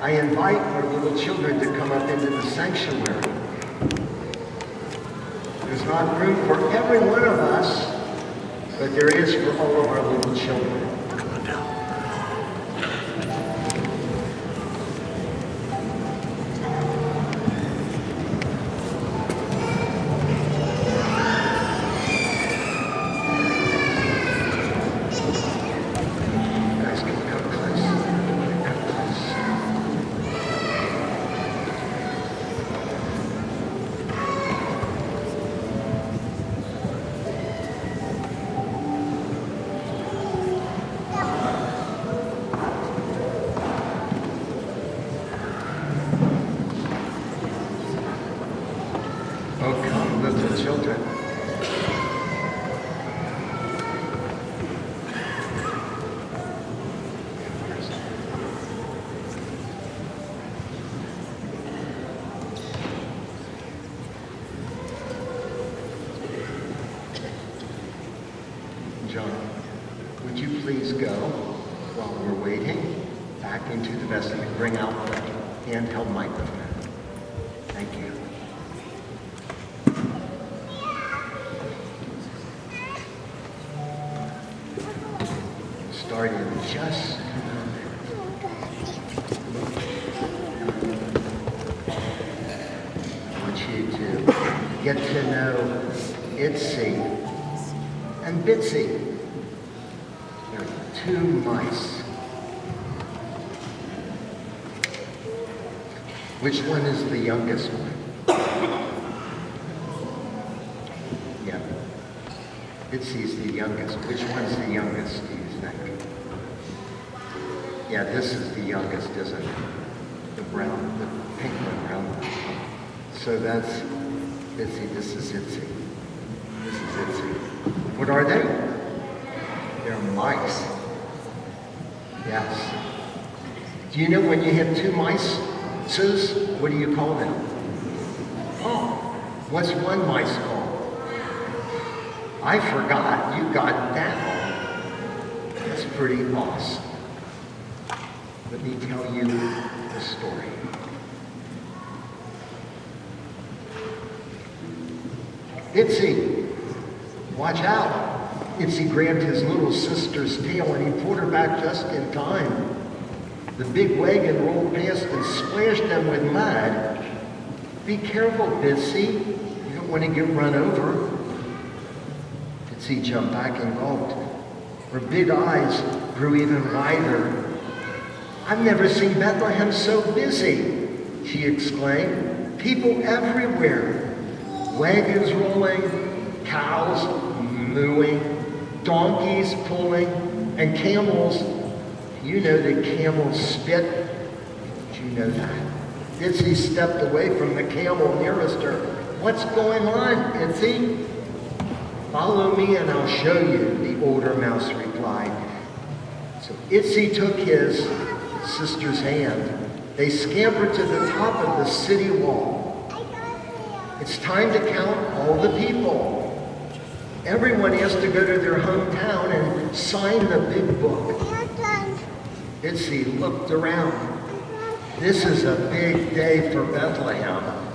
I invite our little children to come up into the sanctuary. There's not room for every one of us, but there is for all of our little children. Children. John, would you please go while we're waiting back into the vestry and bring out the handheld microphone? Thank you. Start in just a moment. I want you to get to know Itsy and Bitsy. They're two mice. Which one is the youngest one? Yeah. Bitsy's the youngest. Which one's the youngest, do you think? Yeah, this is the youngest, isn't it? The brown, the pink one, brown one. So that's Bitsy, this is Itsy. This is Itsy. What are they? They're mice. Yes. Do you know when you have two mice, what do you call them? Oh, what's one mice called? I forgot. You got that one. That's pretty awesome. Let me tell you the story. Itsy, watch out. Itsy grabbed his little sister's tail and he pulled her back just in time. The big wagon rolled past and splashed them with mud. Be careful, Bitsy. You don't want to get run over. Bitsy jumped back and gulped. Her big eyes grew even wider. I've never seen Bethlehem so busy, she exclaimed. People everywhere. Wagons rolling, cows mooing, donkeys pulling, and camels. You know that camels spit. Did you know that? Bitsy stepped away from the camel nearest her. What's going on, Bitsy? Follow me and I'll show you, the older mouse replied. So Itsy took his sister's hand. They scampered to the top of the city wall. It's time to count all the people. Everyone has to go to their hometown and sign the big book. Itsy looked around. This is a big day for Bethlehem.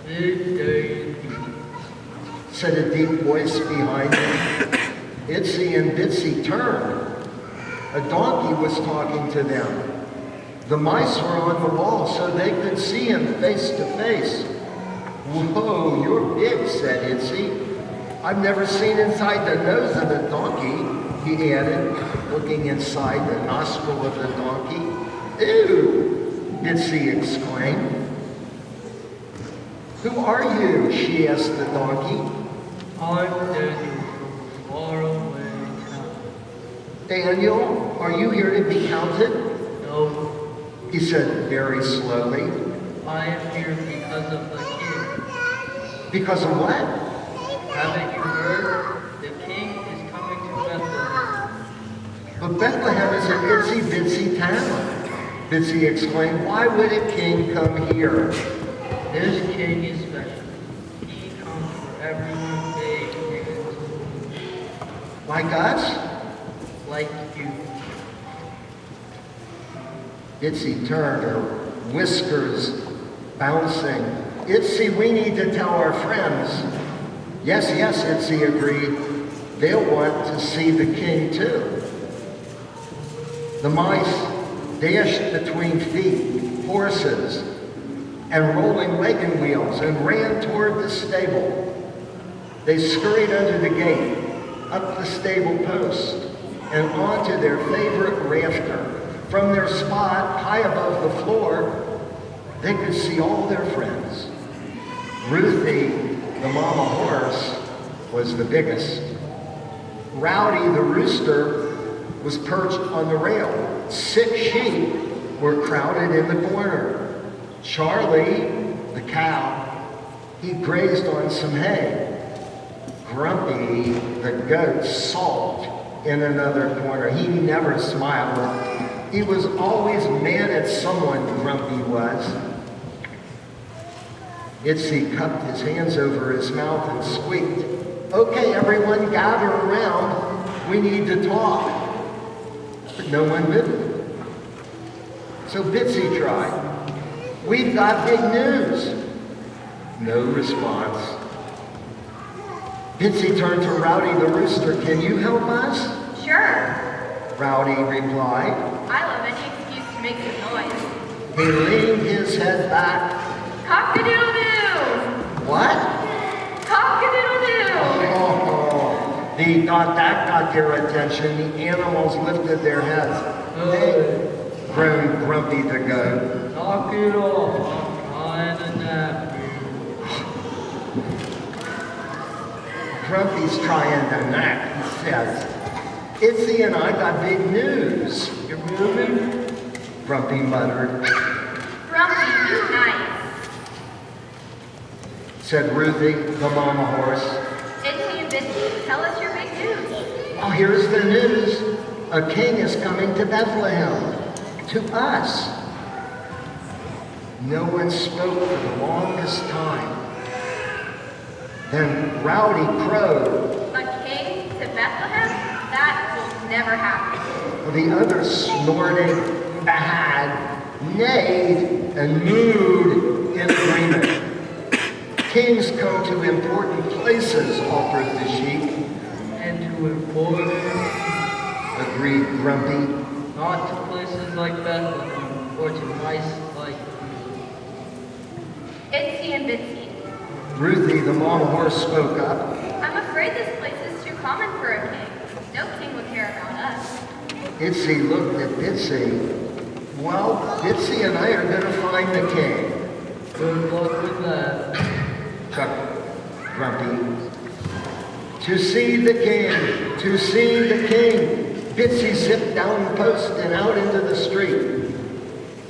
Big day, said a deep voice behind him. Itsy and Bitsy turned. A donkey was talking to them. The mice were on the wall so they could see him face to face. Whoa, you're big, said Itsy. I've never seen inside the nose of a donkey, he added, looking inside the nostril of the donkey. Ew, Bitsy exclaimed. Who are you? She asked the donkey. I'm Daniel from far away town. Daniel, are you here to be counted? No, He said very slowly. I am here because of the king. Because of what? Haven't you heard? The king is coming to Bethlehem. But Bethlehem is an itsy bitsy town. Bitsy exclaimed, why would a king come here? This king is special. He comes for everyone they Like us? like you. Bitsy turned, her whiskers bouncing. Itsy, we need to tell our friends. Yes, yes, Itsy agreed. They'll want to see the king too. The mice dashed between feet, horses, and rolling wagon wheels and ran toward the stable. They scurried under the gate, up the stable post, and onto their favorite rafter. From their spot high above the floor, they could see all their friends. Ruthie, the mama horse, was the biggest. Rowdy, the rooster, was perched on the rail. 6 sheep were crowded in the corner. Charlie, the cow, he grazed on some hay. Grumpy, the goat, sulked in another corner. He never smiled. He was always mad at someone, Grumpy was. Itsy cupped his hands over his mouth and squeaked, "Okay, everyone, gather around. We need to talk." But no one moved. So Bitsy tried. "We've got big news." No response. Bitsy turned to Rowdy the rooster. "Can you help us?" Sure. Rowdy replied. I love any excuse to make some noise. He leaned his head back. Cock-a-doodle-doo! What? Cock-a-doodle-doo! Oh, he thought that got their attention. The animals lifted their heads. Hey, groaned Grumpy the goat. Knock it off. I'm trying to nap. Grumpy's trying to nap, he says. "Itsy and I got big news." You're moving? Grumpy muttered. Grumpy, be nice. Said Ruthie, the mama horse. Itsy and Bitsy, tell us your big news. "Well, here's the news. A king is coming to Bethlehem. To us." No one spoke for the longest time. Then Rowdy crowed. A king to Bethlehem? That will never happen. The others snorted, bad, neighed, and mooed in agreement. "Kings come to important places," offered the sheep. And to important, Agreed Grumpy. not to places like Bethlehem, or to mice like Itsy and Bitsy, Ruthie, the mama horse, spoke up. I'm afraid this place is too common for a king. No king would care about us. Itsy looked at Bitsy. "Well, Bitsy and I are going to find the king." good luck with that. Chuckled Grumpy. "To see the king, to see the king." Bitsy zipped down the post and out into the street.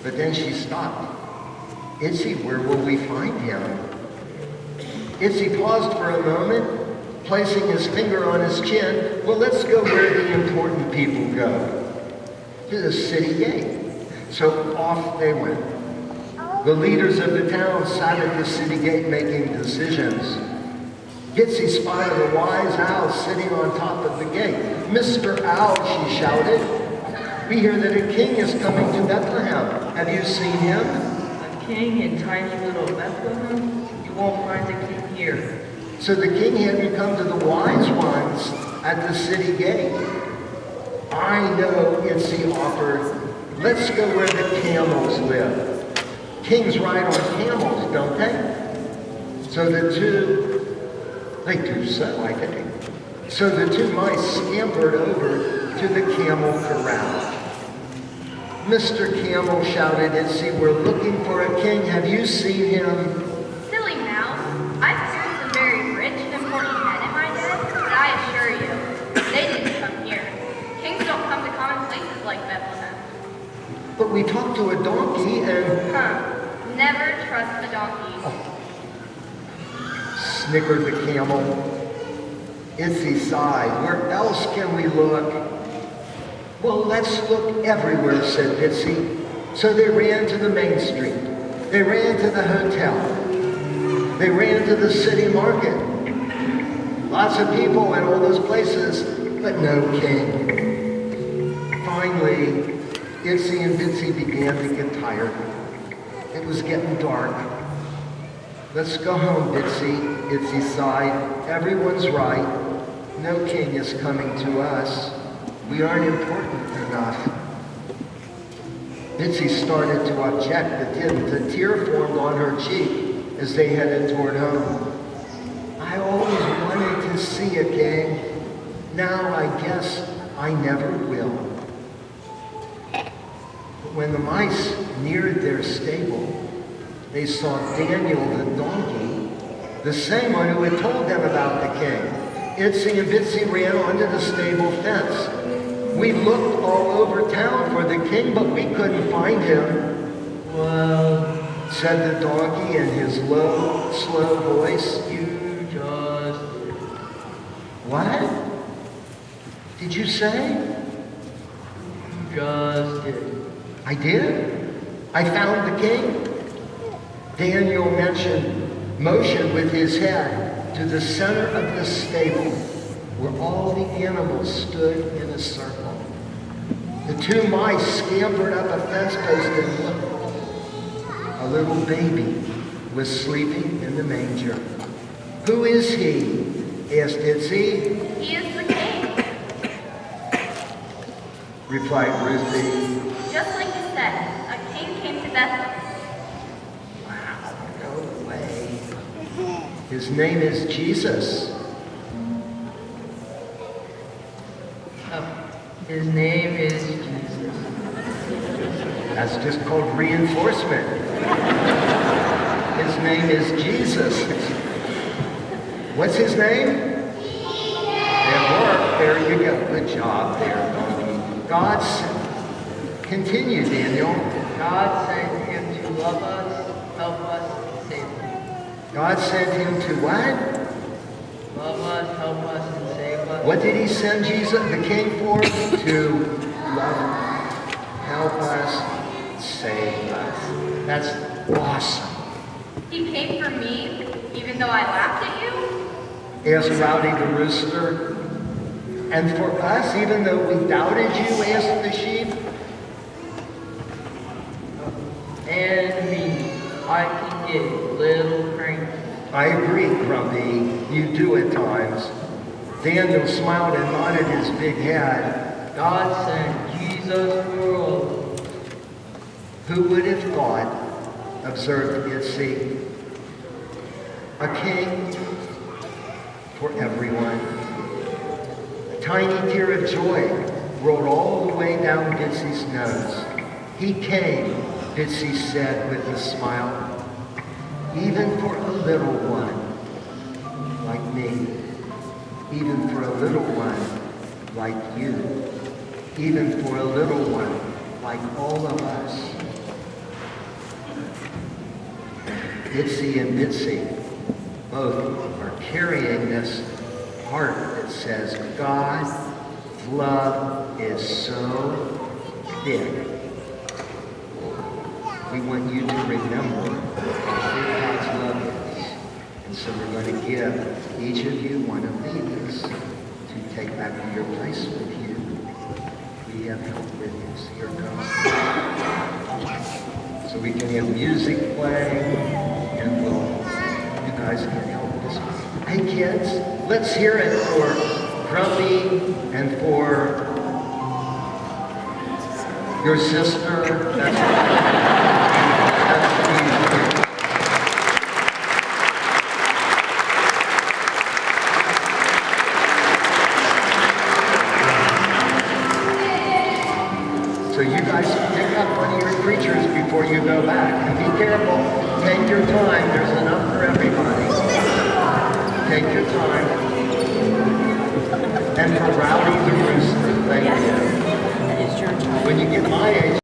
But then she stopped. "Itsy, where will we find him?" Itsy paused for a moment, placing his finger on his chin. "Well, let's go where the important people go. To the city gate." So off they went. The leaders of the town sat at the city gate making decisions. Bitsy spotted a wise owl sitting on top of the gate. "Mr. Owl," she shouted, "we hear that a king is coming to Bethlehem. Have you seen him?" A king in tiny little Bethlehem? You won't find a king here. So the king hadn't come to the wise ones at the city gate. "I know," Itsy offered. "Let's go where the camels live. Kings ride on camels, don't they?" So they do so, I think. So the two mice scampered over to the camel corral. "Mr. Camel," shouted Itsy, "we're looking for a king. Have you seen him?" Silly mouse, I've seen some very rich and important men in my day, but I assure you, they didn't come here. Kings don't come to common places like Bethlehem. "But we talked to a donkey and..." Never trust a donkey. Snickered the camel. Itsy sighed. "Where else can we look?" "Well, let's look everywhere," said Bitsy. So they ran to the main street. They ran to the hotel. They ran to the city market. Lots of people in all those places, but no king. Finally, Itsy and Bitsy began to get tired. It was getting dark. Let's go home, Bitsy, Itsy sighed. Everyone's right. No king is coming to us. We aren't important enough. Bitsy started to object, but didn't. A tear formed on her cheek as they headed toward home. I always wanted to see a king. Now I guess I never will. But when the mice neared their stable, they saw Daniel the donkey, the same one who had told them about the king. Itsy and Bitsy ran onto the stable fence. We looked all over town for the king, but we couldn't find him. Well, Said the donkey in his low, slow voice. you just did. What did you say? You just did. I did? I found the king? Daniel motioned with his head to the center of the stable where all the animals stood in a circle. The two mice scampered up a fence post and looked. A little baby was sleeping in the manger. Who is he? Asked Itsy. He is the king. Replied Ruthie. Just like you said, a king came to Bethlehem. Wow, no way. His name is Jesus. His name is Jesus. That's just called reinforcement. His name is Jesus. What's his name? It worked. There you go. Good job there, donkey. Continue, Daniel. God sent him to love us, help us, and save us. God sent him to what? Love us, help us, and save us. What did he send Jesus, the king, for? To love, help us, save us. That's awesome. He came for me, even though I laughed at you? Asked Rowdy the rooster. And for us, even though we doubted you, asked the sheep. And me, I can get a little cranky. I agree, Grumpy. You do at times. Daniel smiled and nodded his big head. God sent Jesus for the world. Who would have thought, observed Itsy, a king for everyone. A tiny tear of joy rolled all the way down Bitsy's nose. He came, Bitsy said with a smile, even for a little one like me, even for a little one like you, even for a little one like all of us. Itsy and Bitsy both are carrying this heart that says God's love is so big. We want you to remember how big God's love is. And so we're going to give each of you one of these to take back to your place with you. We have help with you. So here comes. So we can have music play, and you guys can help us. Hey kids, let's hear it for Grumpy and for your sister. That's the music. So you guys pick up one of your creatures before you go back. And be careful. Take your time. There's enough for everybody. Take your time. And for Rowdy the Rooster, thank you. That is your time. When you get my age,